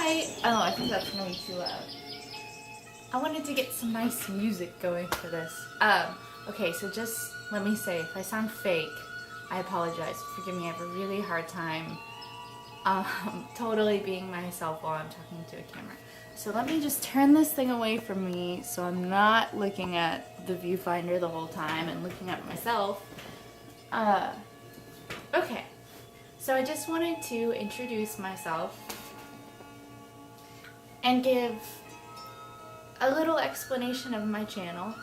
Hi! Oh, I think that's gonna be too loud. I wanted to get some nice music going for this. Okay, so just let me say, if I sound fake, I apologize. Forgive me, I have a really hard time totally being myself while I'm talking to a camera. So let me just turn this thing away from me so I'm not looking at the viewfinder the whole time and looking at myself. Okay, so I just wanted to introduce myself and give a little explanation of my channel.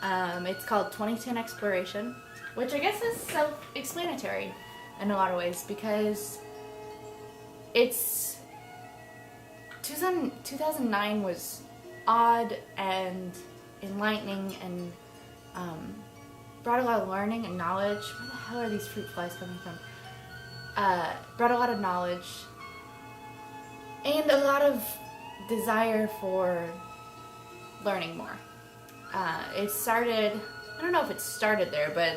It's called 2010 Exploration, which I guess is self-explanatory in a lot of ways because it's 2009 was odd and enlightening and brought a lot of learning and knowledge. Where the hell are these fruit flies coming from? Brought a lot of knowledge and a lot of desire for learning more. It started, I don't know if it started there, but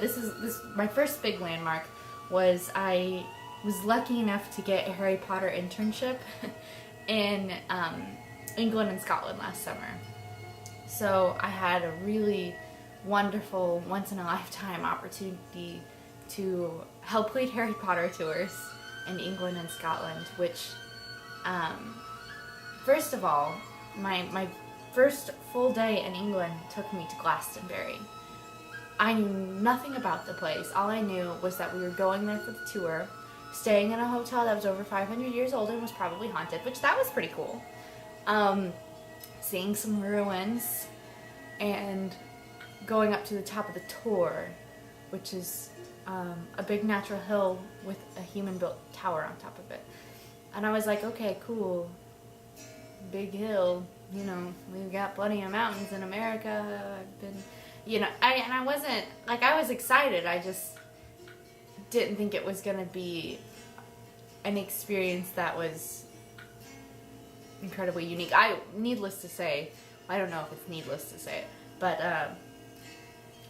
my first big landmark was I was lucky enough to get a Harry Potter internship in England and Scotland last summer. So I had a really wonderful, once-in-a-lifetime opportunity to help lead Harry Potter tours in England and Scotland, which, first of all, my first full day in England took me to Glastonbury. I knew nothing about the place. All I knew was that we were going there for the tour, staying in a hotel that was over 500 years old and was probably haunted, which that was pretty cool. Seeing some ruins and going up to the top of the Tor, which is a big natural hill with a human-built tower on top of it. And I was like, okay, cool, big hill, you know, we've got plenty of mountains in America. I've been, you know, I wasn't, like, I was excited, I just didn't think it was gonna be an experience that was incredibly unique. Needless to say, I don't know if it's needless to say it, but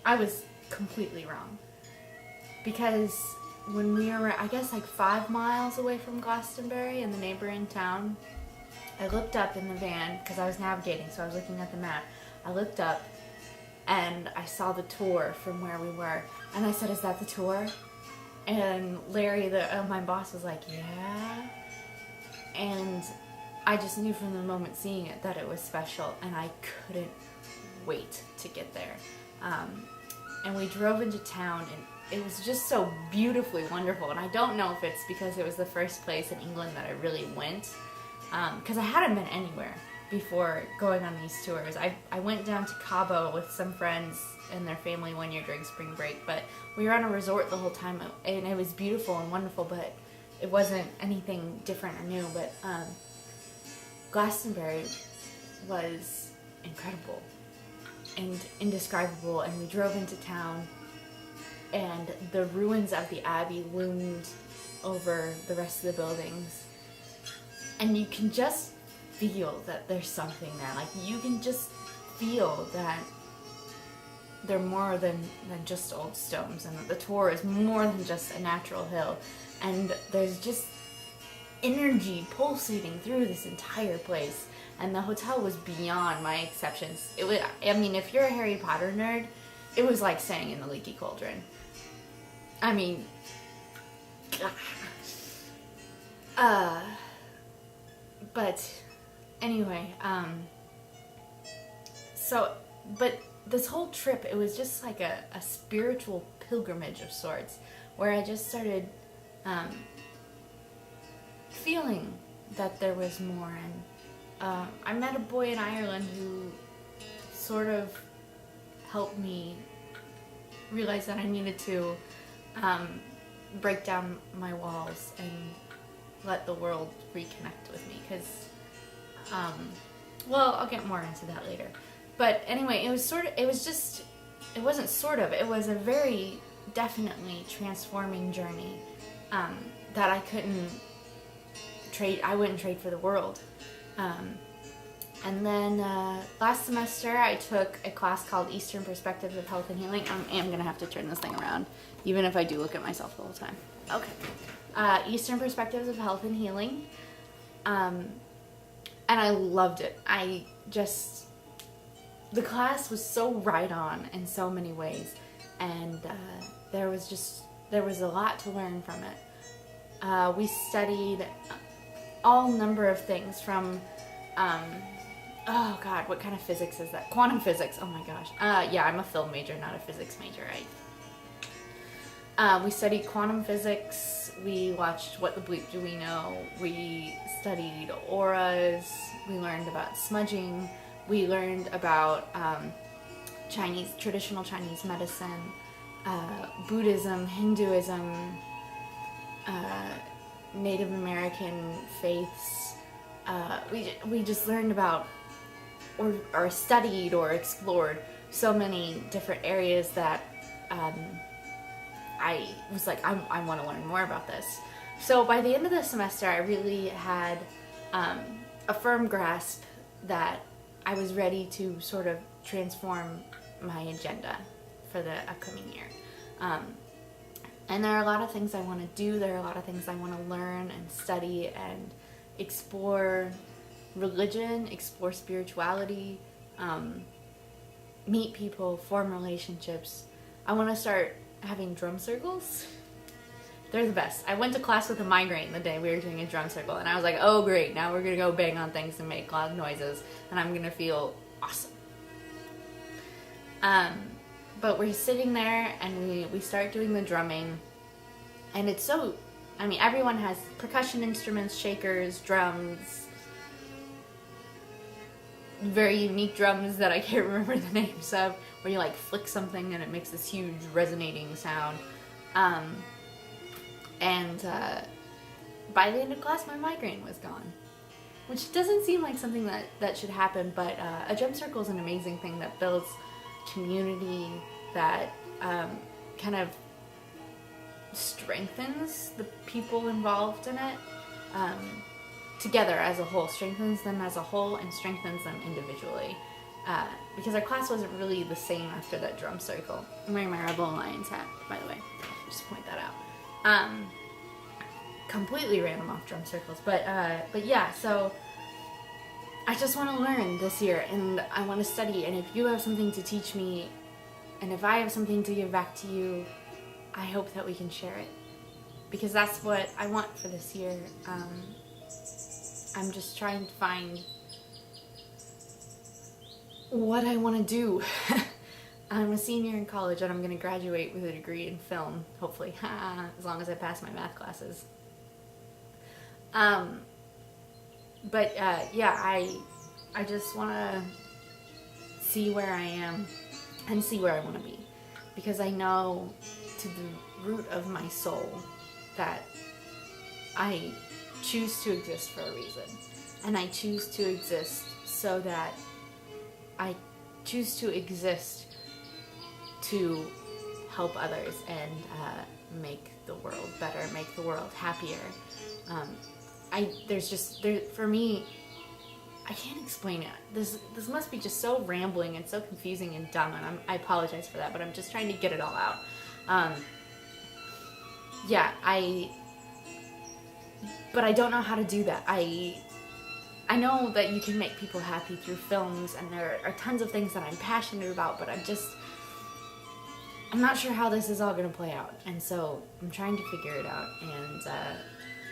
I was completely wrong. Because when we were, I guess, like 5 miles away from Glastonbury in the neighboring town, I looked up in the van, because I was navigating, so I was looking at the map. I looked up, and I saw the tour from where we were. And I said, is that the tour? And Larry, my boss, was like, yeah. And I just knew from the moment seeing it that it was special, and I couldn't wait to get there. And we drove into town, and it was just so beautifully wonderful. And I don't know if it's because it was the first place in England that I really went, because I hadn't been anywhere before going on these tours. I went down to Cabo with some friends and their family one year during spring break, but we were on a resort the whole time, and it was beautiful and wonderful, but it wasn't anything different or new. But Glastonbury was incredible and indescribable, and we drove into town, and the ruins of the Abbey loomed over the rest of the buildings, and you can just feel that there's something there. Like, you can just feel that they're more than just old stones, and that the Tor is more than just a natural hill, and there's just energy pulsating through this entire place. And the hotel was beyond my exceptions. It was, I mean, if you're a Harry Potter nerd, it was like staying in the Leaky Cauldron. I mean, but anyway, but this whole trip, it was just like a spiritual pilgrimage of sorts, where I just started feeling that there was more. And I met a boy in Ireland who sort of helped me realize that I needed to break down my walls and let the world reconnect with me, because, well, I'll get more into that later. But anyway, it was a very definitely transforming journey that I wouldn't trade for the world. And then last semester I took a class called Eastern Perspectives of Health and Healing. I am going to have to turn this thing around, even if I do look at myself the whole time. Okay. Eastern Perspectives of Health and Healing. and I loved it. The class was so right on in so many ways, and there was a lot to learn from it. We studied all number of things from, oh god, what kind of physics is that? Quantum physics, oh my gosh. Yeah, I'm a film major, not a physics major, right? We studied quantum physics, we watched What the Bleep Do We Know, we studied auras, we learned about smudging, we learned about traditional Chinese medicine, Buddhism, Hinduism, Native American faiths. We just learned about or studied or explored so many different areas that I was like, I want to learn more about this. So by the end of the semester, I really had a firm grasp that I was ready to sort of transform my agenda for the upcoming year. And there are a lot of things I want to do. There are a lot of things I want to learn and study and explore religion, explore spirituality, meet people, form relationships. I want to start having drum circles. They're the best. I went to class with a migraine the day we were doing a drum circle, and I was like, oh great, now we're gonna go bang on things and make loud noises, and I'm gonna feel awesome. But we're sitting there and we start doing the drumming, and it's so, I mean, everyone has percussion instruments, shakers, drums, very unique drums that I can't remember the names of, where you like flick something and it makes this huge resonating sound. By the end of class, my migraine was gone, which doesn't seem like something that should happen, but a drum circle is an amazing thing that builds community, that kind of strengthens the people involved in it together as a whole, strengthens them as a whole and strengthens them individually. Because our class wasn't really the same after that drum circle. I'm wearing my Rebel Alliance hat, by the way, just point that out. Completely random off drum circles, but yeah, so I just want to learn this year, and I want to study, and if you have something to teach me, and if I have something to give back to you, I hope that we can share it, because that's what I want for this year. I'm just trying to find what I want to do. I'm a senior in college, and I'm going to graduate with a degree in film, hopefully, as long as I pass my math classes. Yeah, I just want to see where I am and see where I want to be, because I know to the root of my soul that I choose to exist for a reason, and I choose to exist so that I choose to exist to help others and make the world better, make the world happier. For me, I can't explain it. This must be just so rambling and so confusing and dumb, and I apologize for that, but I'm just trying to get it all out. But I don't know how to do that. I know that you can make people happy through films, and there are tons of things that I'm passionate about, but I'm not sure how this is all going to play out, and so I'm trying to figure it out, and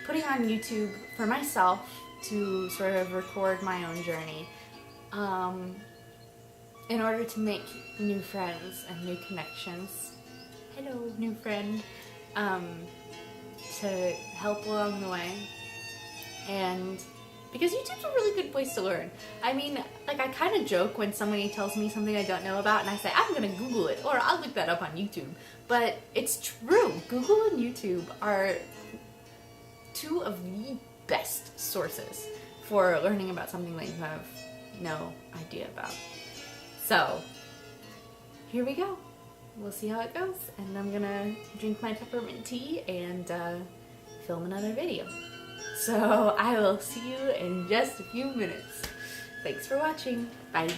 putting on YouTube for myself to sort of record my own journey, in order to make new friends and new connections. Hello, new friend. To help along the way, and because YouTube's a really good place to learn. I mean, like, I kind of joke when somebody tells me something I don't know about, and I say, I'm gonna Google it, or I'll look that up on YouTube. But it's true. Google and YouTube are two of the best sources for learning about something that you have no idea about. So, here we go. We'll see how it goes, and I'm gonna drink my peppermint tea and film another video. So I will see you in just a few minutes. Thanks for watching. Bye.